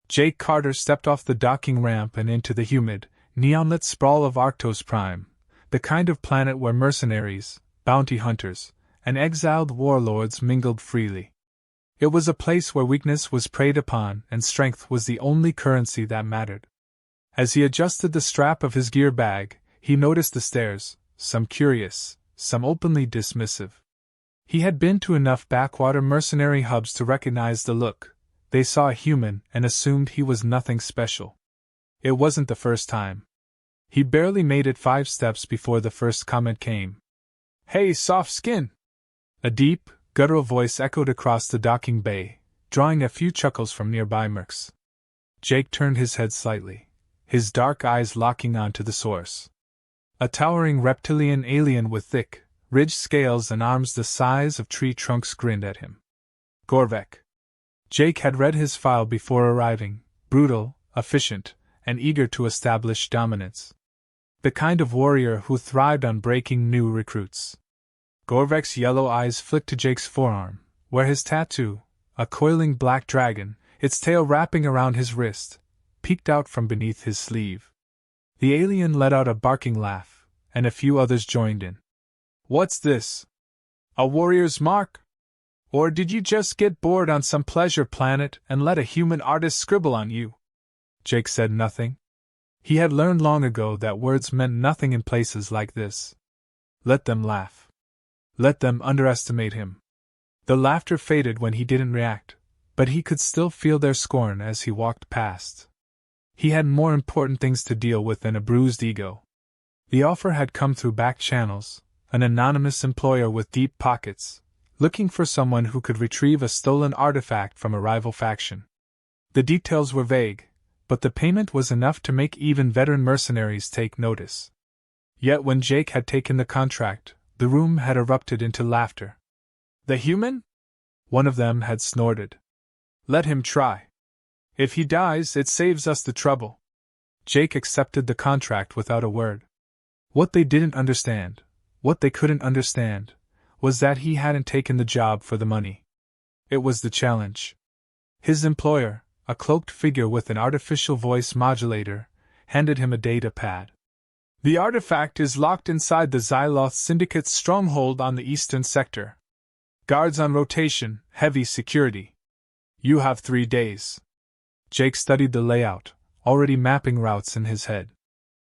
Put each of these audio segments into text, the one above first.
Jake Carter stepped off the docking ramp and into the humid, neon-lit sprawl of Arctos Prime, the kind of planet where mercenaries, bounty hunters, and exiled warlords mingled freely. It was a place where weakness was preyed upon and strength was the only currency that mattered. As he adjusted the strap of his gear bag, he noticed the stares, some curious, some openly dismissive. He had been to enough backwater mercenary hubs to recognize the look. They saw a human and assumed he was nothing special. It wasn't the first time. He barely made it 5 steps before the first comment came. "Hey, soft skin!" A deep, guttural voice echoed across the docking bay, drawing a few chuckles from nearby mercs. Jake turned his head slightly, his dark eyes locking onto the source. A towering reptilian alien with thick, ridged scales and arms the size of tree trunks grinned at him. Gorc. Jake had read his file before arriving, brutal, efficient, and eager to establish dominance. The kind of warrior who thrived on breaking new recruits. Gorc's yellow eyes flicked to Jake's forearm, where his tattoo, a coiling black dragon, its tail wrapping around his wrist, peeked out from beneath his sleeve. The alien let out a barking laugh, and a few others joined in. "What's this? A warrior's mark? Or did you just get bored on some pleasure planet and let a human artist scribble on you?" Jake said nothing. He had learned long ago that words meant nothing in places like this. Let them laugh. Let them underestimate him. The laughter faded when he didn't react, but he could still feel their scorn as he walked past. He had more important things to deal with than a bruised ego. The offer had come through back channels, an anonymous employer with deep pockets, looking for someone who could retrieve a stolen artifact from a rival faction. The details were vague, but the payment was enough to make even veteran mercenaries take notice. Yet when Jake had taken the contract, the room had erupted into laughter. "The human?" one of them had snorted. "Let him try. If he dies, it saves us the trouble." Jake accepted the contract without a word. What they didn't understand, what they couldn't understand, was that he hadn't taken the job for the money. It was the challenge. His employer, a cloaked figure with an artificial voice modulator, handed him a data pad. "The artifact is locked inside the Xyloth Syndicate's stronghold on the eastern sector. Guards on rotation, heavy security. You have 3 days." Jake studied the layout, already mapping routes in his head.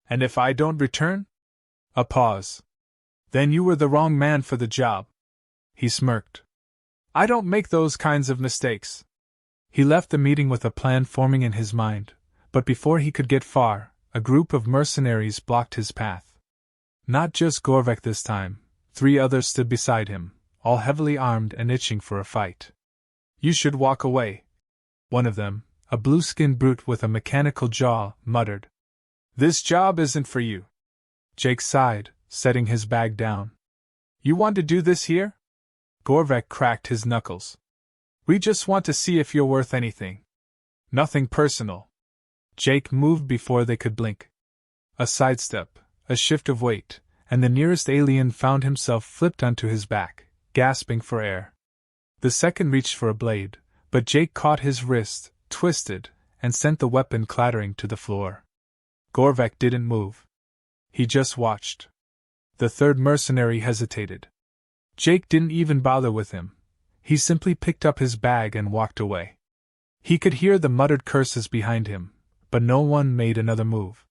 "And if I don't return?" A pause. "Then you were the wrong man for the job." He smirked. "I don't make those kinds of mistakes." He left the meeting with a plan forming in his mind, but before he could get far, a group of mercenaries blocked his path. Not just Gorc this time, 3 others stood beside him, all heavily armed and itching for a fight. "You should walk away," one of them, a blue-skinned brute with a mechanical jaw, muttered. "This job isn't for you." Jake sighed, setting his bag down. "You want to do this here?" Gorc cracked his knuckles. "We just want to see if you're worth anything. Nothing personal." Jake moved before they could blink. A sidestep, a shift of weight, and the nearest alien found himself flipped onto his back, gasping for air. The second reached for a blade, but Jake caught his wrist, twisted, and sent the weapon clattering to the floor. Gorc didn't move. He just watched. The third mercenary hesitated. Jake didn't even bother with him. He simply picked up his bag and walked away. He could hear the muttered curses behind him, but no one made another move.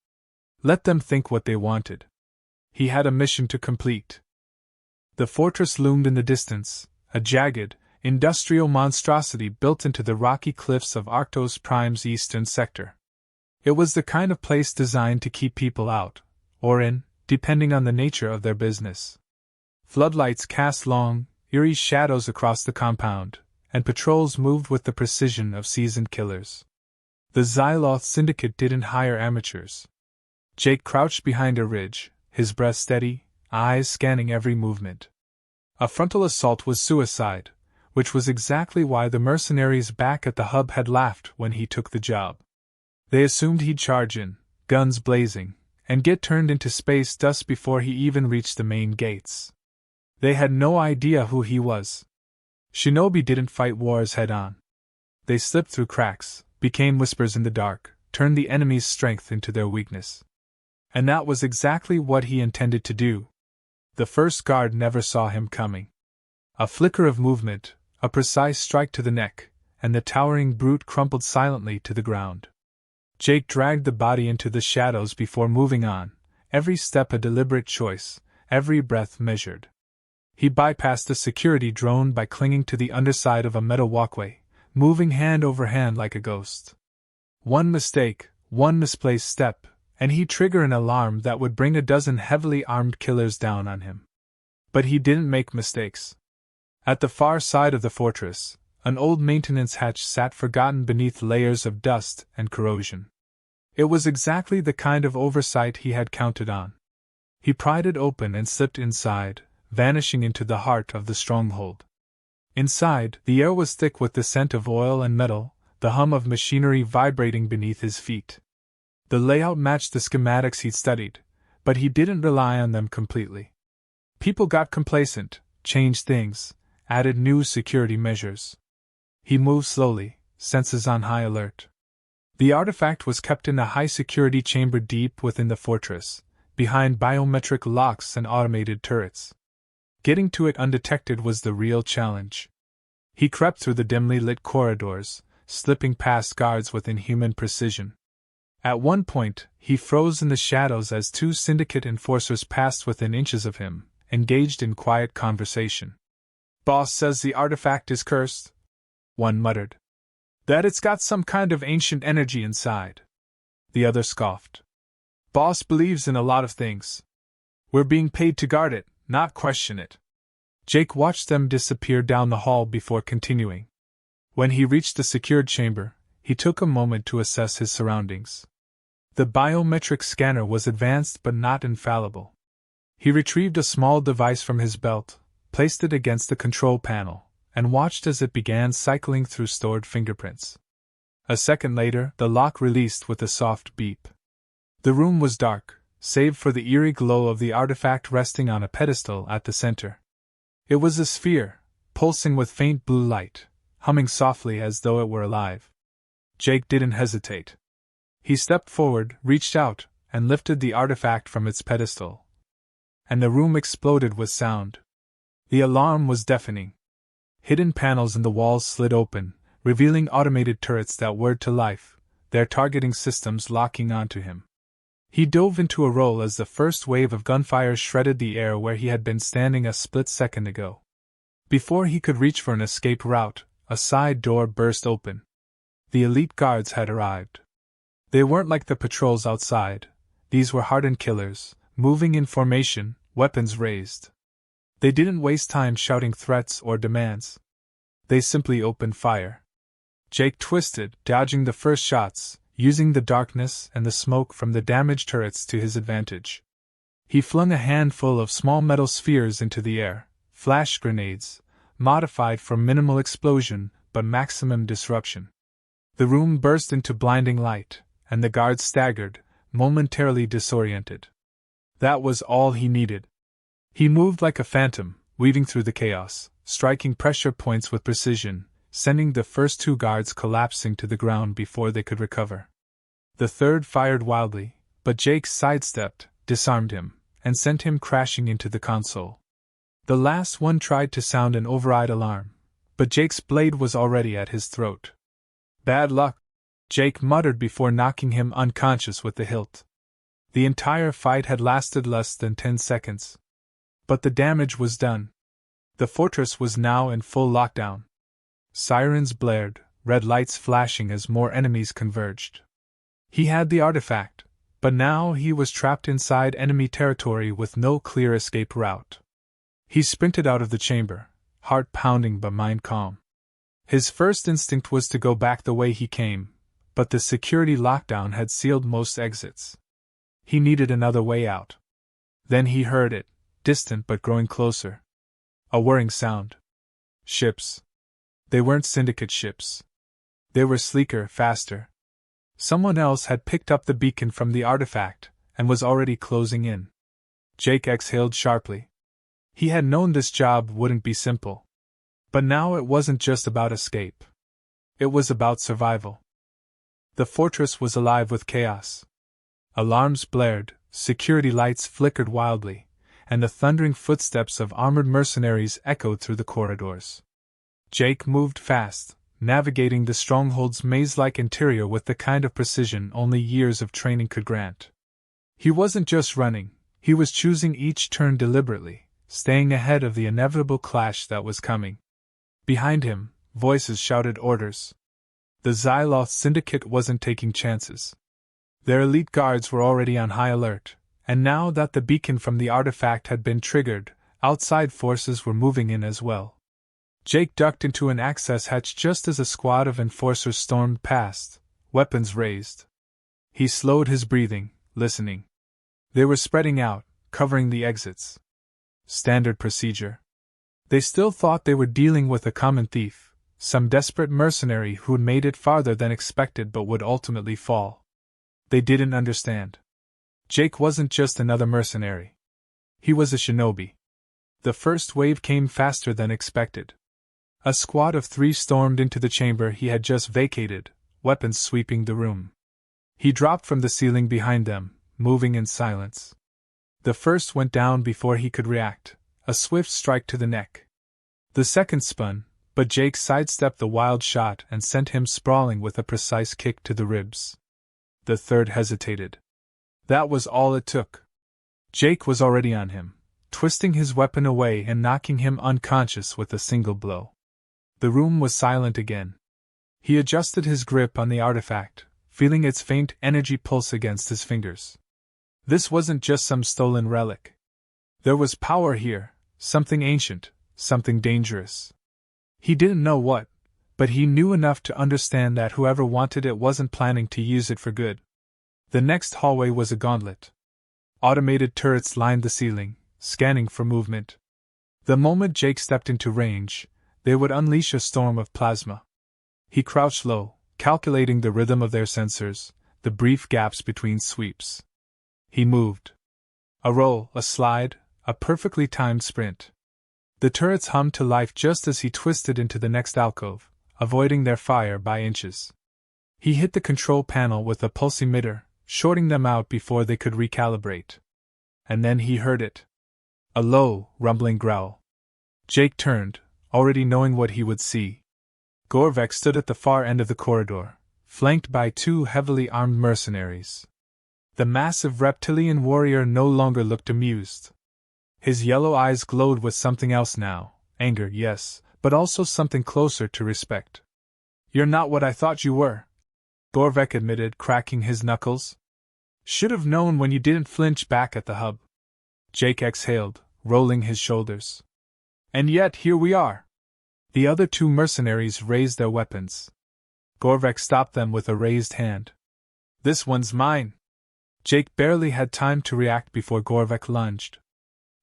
Let them think what they wanted. He had a mission to complete. The fortress loomed in the distance, a jagged, industrial monstrosity built into the rocky cliffs of Arctos Prime's eastern sector. It was the kind of place designed to keep people out, or in, depending on the nature of their business. Floodlights cast long, eerie shadows across the compound, and patrols moved with the precision of seasoned killers. The Xyloth Syndicate didn't hire amateurs. Jake crouched behind a ridge, his breath steady, eyes scanning every movement. A frontal assault was suicide, which was exactly why the mercenaries back at the hub had laughed when he took the job. They assumed he'd charge in, guns blazing, and get turned into space dust before he even reached the main gates. They had no idea who he was. Shinobi didn't fight wars head-on. They slipped through cracks, became whispers in the dark, turned the enemy's strength into their weakness. And that was exactly what he intended to do. The first guard never saw him coming. A flicker of movement, a precise strike to the neck, and the towering brute crumpled silently to the ground. Jake dragged the body into the shadows before moving on, every step a deliberate choice, every breath measured. He bypassed the security drone by clinging to the underside of a metal walkway, moving hand over hand like a ghost. One mistake, one misplaced step, and he'd trigger an alarm that would bring a dozen heavily armed killers down on him. But he didn't make mistakes. At the far side of the fortress, an old maintenance hatch sat forgotten beneath layers of dust and corrosion. It was exactly the kind of oversight he had counted on. He pried it open and slipped inside, vanishing into the heart of the stronghold. Inside, the air was thick with the scent of oil and metal, the hum of machinery vibrating beneath his feet. The layout matched the schematics he'd studied, but he didn't rely on them completely. People got complacent, changed things, added new security measures. He moved slowly, senses on high alert. The artifact was kept in a high-security chamber deep within the fortress, behind biometric locks and automated turrets. Getting to it undetected was the real challenge. He crept through the dimly lit corridors, slipping past guards with inhuman precision. At one point, he froze in the shadows as two syndicate enforcers passed within inches of him, engaged in quiet conversation. "Boss says the artifact is cursed," one muttered. "That it's got some kind of ancient energy inside," the other scoffed. "Boss believes in a lot of things. We're being paid to guard it, not question it." Jake watched them disappear down the hall before continuing. When he reached the secured chamber, he took a moment to assess his surroundings. The biometric scanner was advanced but not infallible. He retrieved a small device from his belt, placed it against the control panel, and watched as it began cycling through stored fingerprints. A second later, the lock released with a soft beep. The room was dark, save for the eerie glow of the artifact resting on a pedestal at the center. It was a sphere, pulsing with faint blue light, humming softly as though it were alive. Jake didn't hesitate. He stepped forward, reached out, and lifted the artifact from its pedestal. And the room exploded with sound. The alarm was deafening. Hidden panels in the walls slid open, revealing automated turrets that whirred to life, their targeting systems locking onto him. He dove into a roll as the first wave of gunfire shredded the air where he had been standing a split second ago. Before he could reach for an escape route, a side door burst open. The elite guards had arrived. They weren't like the patrols outside. These were hardened killers, moving in formation, weapons raised. They didn't waste time shouting threats or demands. They simply opened fire. Jake twisted, dodging the first shots, using the darkness and the smoke from the damaged turrets to his advantage. He flung a handful of small metal spheres into the air, flash grenades, modified for minimal explosion but maximum disruption. The room burst into blinding light, and the guards staggered, momentarily disoriented. That was all he needed. He moved like a phantom, weaving through the chaos, striking pressure points with precision, sending the first two guards collapsing to the ground before they could recover. The third fired wildly, but Jake sidestepped, disarmed him, and sent him crashing into the console. The last one tried to sound an override alarm, but Jake's blade was already at his throat. "Bad luck," Jake muttered before knocking him unconscious with the hilt. The entire fight had lasted less than 10 seconds. But the damage was done. The fortress was now in full lockdown. Sirens blared, red lights flashing as more enemies converged. He had the artifact, but now he was trapped inside enemy territory with no clear escape route. He sprinted out of the chamber, heart pounding but mind calm. His first instinct was to go back the way he came, but the security lockdown had sealed most exits. He needed another way out. Then he heard it, distant but growing closer. A whirring sound. Ships. They weren't syndicate ships. They were sleeker, faster. Someone else had picked up the beacon from the artifact, and was already closing in. Jake exhaled sharply. He had known this job wouldn't be simple. But now it wasn't just about escape. It was about survival. The fortress was alive with chaos. Alarms blared, security lights flickered wildly, and the thundering footsteps of armored mercenaries echoed through the corridors. Jake moved fast, navigating the stronghold's maze-like interior with the kind of precision only years of training could grant. He wasn't just running, he was choosing each turn deliberately, staying ahead of the inevitable clash that was coming. Behind him, voices shouted orders. The Xyloth Syndicate wasn't taking chances. Their elite guards were already on high alert, and now that the beacon from the artifact had been triggered, outside forces were moving in as well. Jake ducked into an access hatch just as a squad of enforcers stormed past, weapons raised. He slowed his breathing, listening. They were spreading out, covering the exits. Standard procedure. They still thought they were dealing with a common thief, some desperate mercenary who'd made it farther than expected but would ultimately fall. They didn't understand. Jake wasn't just another mercenary. He was a shinobi. The first wave came faster than expected. A squad of 3 stormed into the chamber he had just vacated, weapons sweeping the room. He dropped from the ceiling behind them, moving in silence. The first went down before he could react, a swift strike to the neck. The second spun, but Jake sidestepped the wild shot and sent him sprawling with a precise kick to the ribs. The third hesitated. That was all it took. Jake was already on him, twisting his weapon away and knocking him unconscious with a single blow. The room was silent again. He adjusted his grip on the artifact, feeling its faint energy pulse against his fingers. This wasn't just some stolen relic. There was power here, something ancient, something dangerous. He didn't know what, but he knew enough to understand that whoever wanted it wasn't planning to use it for good. The next hallway was a gauntlet. Automated turrets lined the ceiling, scanning for movement. The moment Jake stepped into range, they would unleash a storm of plasma. He crouched low, calculating the rhythm of their sensors, the brief gaps between sweeps. He moved. A roll, a slide, a perfectly timed sprint. The turrets hummed to life just as he twisted into the next alcove, avoiding their fire by inches. He hit the control panel with a pulse emitter, shorting them out before they could recalibrate. And then he heard it. A low, rumbling growl. Jake turned, already knowing what he would see. Gorc stood at the far end of the corridor, flanked by 2 heavily armed mercenaries. The massive reptilian warrior no longer looked amused. His yellow eyes glowed with something else now, anger, yes, but also something closer to respect. "You're not what I thought you were," Gorc admitted, cracking his knuckles. "Should have known when you didn't flinch back at the hub." Jake exhaled, rolling his shoulders. "And yet here we are." The other 2 mercenaries raised their weapons. Gorc stopped them with a raised hand. "This one's mine." Jake barely had time to react before Gorc lunged.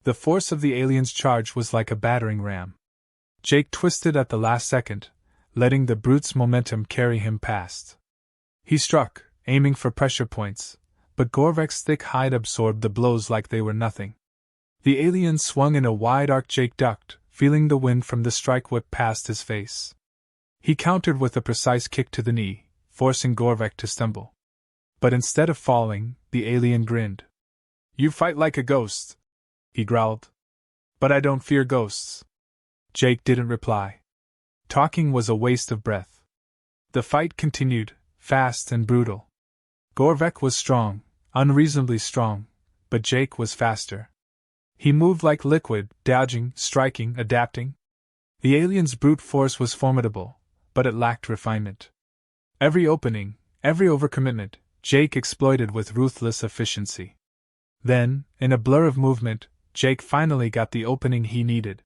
The force of the alien's charge was like a battering ram. Jake twisted at the last second, letting the brute's momentum carry him past. He struck, aiming for pressure points, but Gorc's thick hide absorbed the blows like they were nothing. The alien swung in a wide arc. Jake ducked, feeling the wind from the strike whip past his face. He countered with a precise kick to the knee, forcing Gorc to stumble. But instead of falling, the alien grinned. "You fight like a ghost," he growled. "But I don't fear ghosts." Jake didn't reply. Talking was a waste of breath. The fight continued, fast and brutal. Gorc was strong, unreasonably strong, but Jake was faster. He moved like liquid, dodging, striking, adapting. The alien's brute force was formidable, but it lacked refinement. Every opening, every overcommitment, Jake exploited with ruthless efficiency. Then, in a blur of movement, Jake finally got the opening he needed.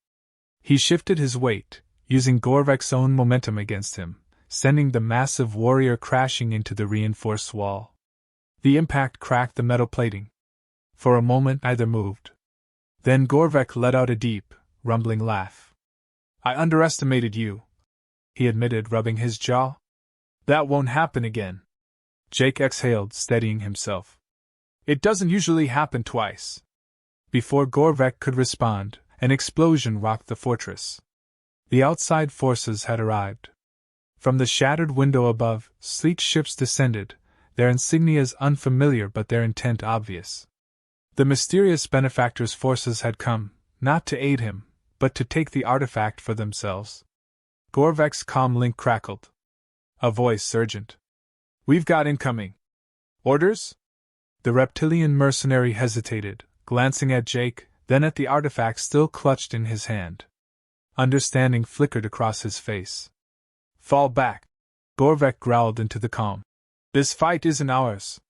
He shifted his weight, using Gorc's own momentum against him, sending the massive warrior crashing into the reinforced wall. The impact cracked the metal plating. For a moment neither moved. Then Gorc let out a deep, rumbling laugh. "I underestimated you," he admitted, rubbing his jaw. "That won't happen again." Jake exhaled, steadying himself. "It doesn't usually happen twice." Before Gorc could respond, an explosion rocked the fortress. The outside forces had arrived. From the shattered window above, sleek ships descended, their insignias unfamiliar but their intent obvious. The mysterious benefactor's forces had come, not to aid him, but to take the artifact for themselves. Gorvek's comm link crackled. A voice urgent. "We've got incoming. Orders?" The reptilian mercenary hesitated, glancing at Jake, then at the artifact still clutched in his hand. Understanding flickered across his face. "Fall back," Gorvek growled into the calm. "This fight isn't ours."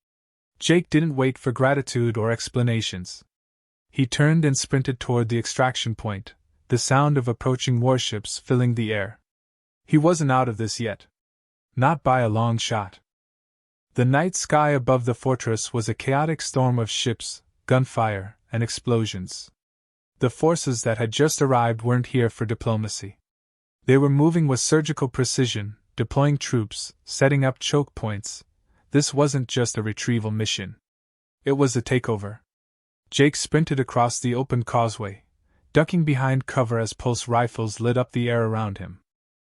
Jake didn't wait for gratitude or explanations. He turned and sprinted toward the extraction point, the sound of approaching warships filling the air. He wasn't out of this yet. Not by a long shot. The night sky above the fortress was a chaotic storm of ships, gunfire, and explosions. The forces that had just arrived weren't here for diplomacy. They were moving with surgical precision, deploying troops, setting up choke points. This wasn't just a retrieval mission. It was a takeover. Jake sprinted across the open causeway, ducking behind cover as pulse rifles lit up the air around him.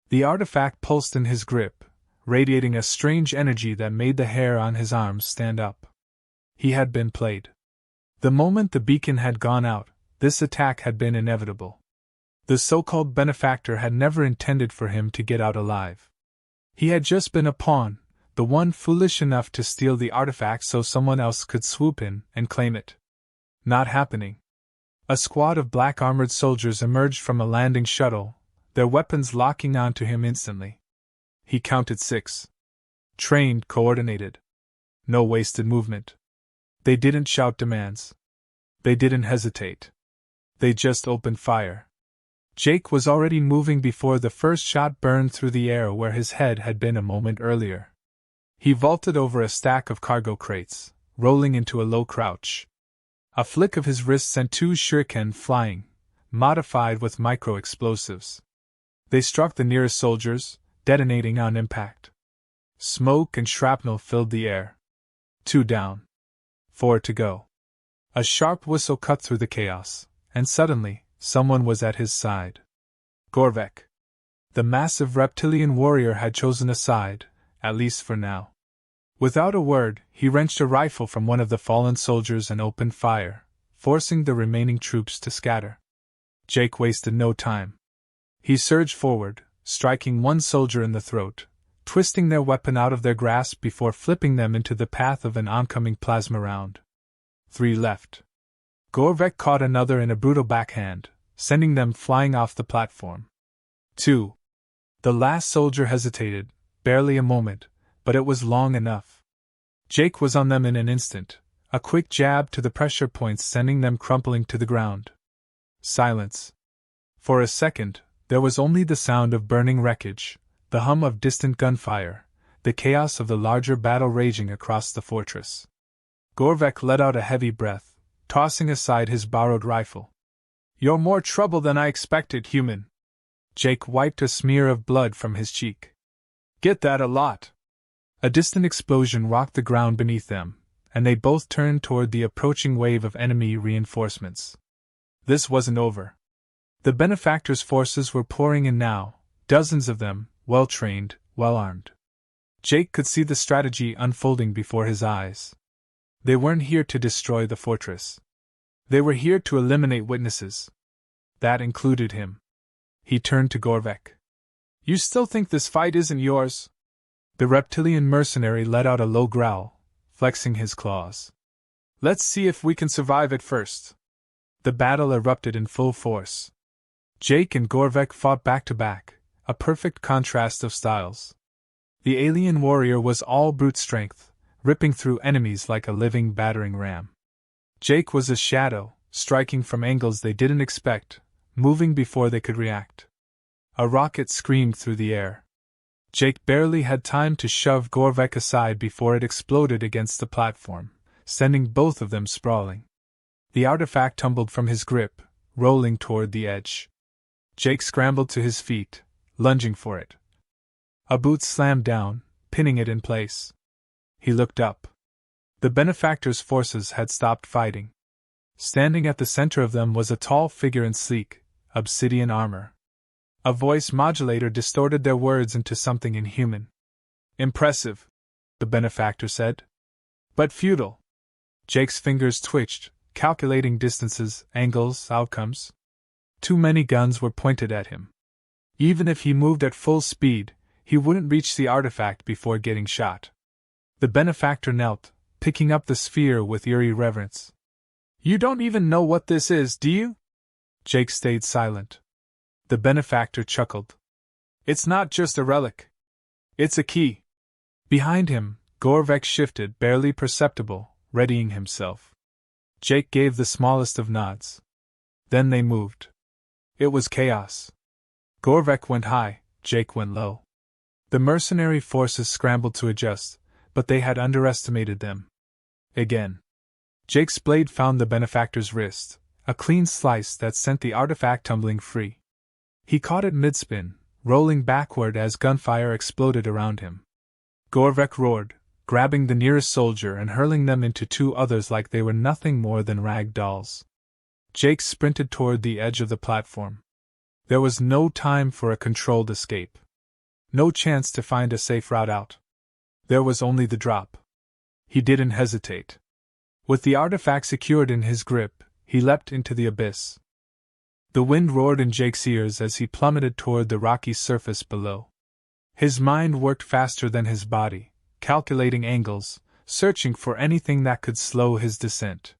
The artifact pulsed in his grip, radiating a strange energy that made the hair on his arms stand up. He had been played. The moment the beacon had gone out, this attack had been inevitable. The so-called benefactor had never intended for him to get out alive. He had just been a pawn, the one foolish enough to steal the artifact so someone else could swoop in and claim it. Not happening. A squad of black-armored soldiers emerged from a landing shuttle, their weapons locking onto him instantly. He counted 6. Trained, coordinated. No wasted movement. They didn't shout demands. They didn't hesitate. They just opened fire. Jake was already moving before the first shot burned through the air where his head had been a moment earlier. He vaulted over a stack of cargo crates, rolling into a low crouch. A flick of his wrist sent 2 shuriken flying, modified with micro-explosives. They struck the nearest soldiers, detonating on impact. Smoke and shrapnel filled the air. 2 down. 4 to go. A sharp whistle cut through the chaos, and suddenly, someone was at his side. Gorvek. The massive reptilian warrior had chosen a side, at least for now. Without a word, he wrenched a rifle from one of the fallen soldiers and opened fire, forcing the remaining troops to scatter. Jake wasted no time. He surged forward, striking one soldier in the throat, twisting their weapon out of their grasp before flipping them into the path of an oncoming plasma round. 3 left. Gorvek caught another in a brutal backhand, sending them flying off the platform. 2. The last soldier hesitated, barely a moment, but it was long enough. Jake was on them in an instant, a quick jab to the pressure points sending them crumpling to the ground. Silence. For a second, there was only the sound of burning wreckage, the hum of distant gunfire, the chaos of the larger battle raging across the fortress. Gorvek let out a heavy breath, tossing aside his borrowed rifle. "You're more trouble than I expected, human." Jake wiped a smear of blood from his cheek. "Get that a lot." A distant explosion rocked the ground beneath them, and they both turned toward the approaching wave of enemy reinforcements. This wasn't over. The benefactor's forces were pouring in now, dozens of them, well-trained, well-armed. Jake could see the strategy unfolding before his eyes. They weren't here to destroy the fortress. They were here to eliminate witnesses. That included him. He turned to Gorvek. "You still think this fight isn't yours?" The reptilian mercenary let out a low growl, flexing his claws. "Let's see if we can survive it first." The battle erupted in full force. Jake and Gorvek fought back to back, a perfect contrast of styles. The alien warrior was all brute strength, ripping through enemies like a living battering ram. Jake was a shadow, striking from angles they didn't expect, moving before they could react. A rocket screamed through the air. Jake barely had time to shove Gorvek aside before it exploded against the platform, sending both of them sprawling. The artifact tumbled from his grip, rolling toward the edge. Jake scrambled to his feet, lunging for it. A boot slammed down, pinning it in place. He looked up. The benefactor's forces had stopped fighting. Standing at the center of them was a tall figure in sleek, obsidian armor. A voice modulator distorted their words into something inhuman. Impressive, the benefactor said. But futile. Jake's fingers twitched, calculating distances, angles, outcomes. Too many guns were pointed at him. Even if he moved at full speed, he wouldn't reach the artifact before getting shot. The benefactor knelt, picking up the sphere with eerie reverence. You don't even know what this is, do you? Jake stayed silent. The benefactor chuckled. It's not just a relic. It's a key. Behind him, Gorc shifted, barely perceptible, readying himself. Jake gave the smallest of nods. Then they moved. It was chaos. Gorc went high, Jake went low. The mercenary forces scrambled to adjust, but they had underestimated them. Again. Jake's blade found the benefactor's wrist, a clean slice that sent the artifact tumbling free. He caught it mid-spin, rolling backward as gunfire exploded around him. Gorc roared, grabbing the nearest soldier and hurling them into two others like they were nothing more than rag dolls. Jake sprinted toward the edge of the platform. There was no time for a controlled escape. No chance to find a safe route out. There was only the drop. He didn't hesitate. With the artifact secured in his grip, he leapt into the abyss. The wind roared in Jake's ears as he plummeted toward the rocky surface below. His mind worked faster than his body, calculating angles, searching for anything that could slow his descent.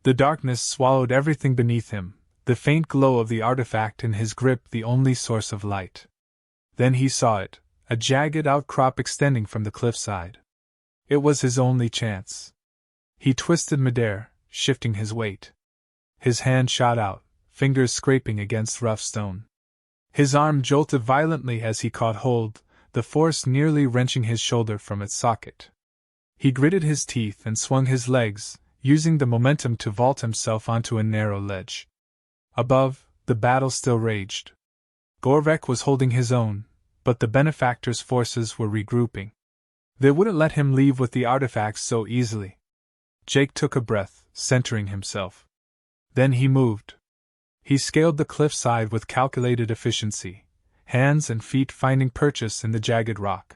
The darkness swallowed everything beneath him, the faint glow of the artifact in his grip the only source of light. Then he saw it, a jagged outcrop extending from the cliffside. It was his only chance. He twisted midair, shifting his weight. His hand shot out, fingers scraping against rough stone. His arm jolted violently as he caught hold, the force nearly wrenching his shoulder from its socket. He gritted his teeth and swung his legs, using the momentum to vault himself onto a narrow ledge. Above, the battle still raged. Gorc was holding his own, but the benefactor's forces were regrouping. They wouldn't let him leave with the artifacts so easily. Jake took a breath, centering himself. Then he moved. He scaled the cliffside with calculated efficiency, hands and feet finding purchase in the jagged rock.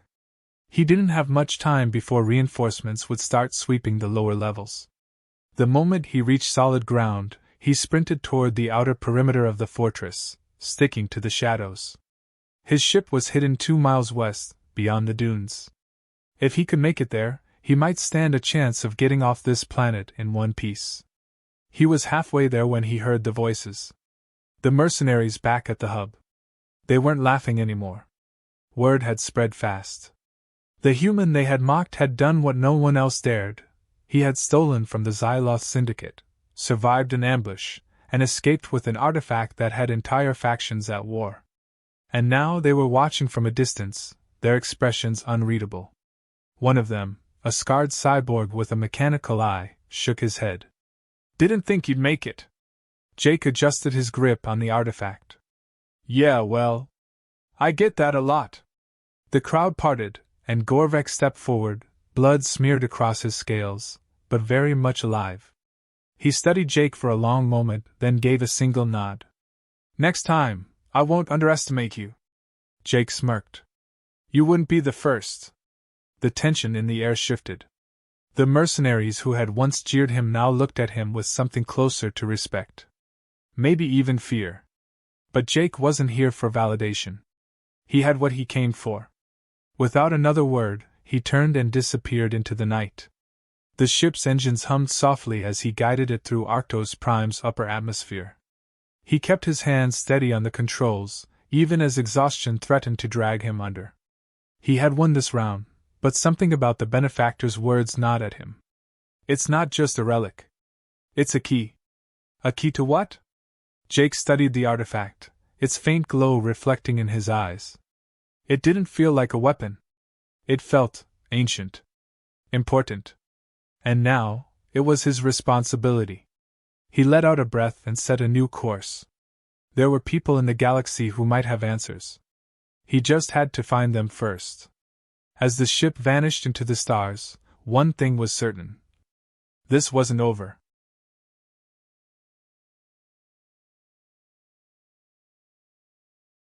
He didn't have much time before reinforcements would start sweeping the lower levels. The moment he reached solid ground, he sprinted toward the outer perimeter of the fortress, sticking to the shadows. His ship was hidden 2 miles west, beyond the dunes. If he could make it there, he might stand a chance of getting off this planet in one piece. He was halfway there when he heard the voices. The mercenaries back at the hub. They weren't laughing anymore. Word had spread fast. The human they had mocked had done what no one else dared. He had stolen from the Xyloth Syndicate, survived an ambush, and escaped with an artifact that had entire factions at war. And now they were watching from a distance, their expressions unreadable. One of them, a scarred cyborg with a mechanical eye, shook his head. Didn't think you'd make it. Jake adjusted his grip on the artifact. Yeah, well, I get that a lot. The crowd parted, and Gorc stepped forward, blood smeared across his scales, but very much alive. He studied Jake for a long moment, then gave a single nod. Next time, I won't underestimate you. Jake smirked. You wouldn't be the first. The tension in the air shifted. The mercenaries who had once jeered him now looked at him with something closer to respect. Maybe even fear. But Jake wasn't here for validation. He had what he came for. Without another word, he turned and disappeared into the night. The ship's engines hummed softly as he guided it through Arctos Prime's upper atmosphere. He kept his hands steady on the controls, even as exhaustion threatened to drag him under. He had won this round, but something about the benefactor's words gnawed at him. It's not just a relic. It's a key. A key to what? Jake studied the artifact, its faint glow reflecting in his eyes. It didn't feel like a weapon. It felt ancient. Important. And now, it was his responsibility. He let out a breath and set a new course. There were people in the galaxy who might have answers. He just had to find them first. As the ship vanished into the stars, one thing was certain. This wasn't over.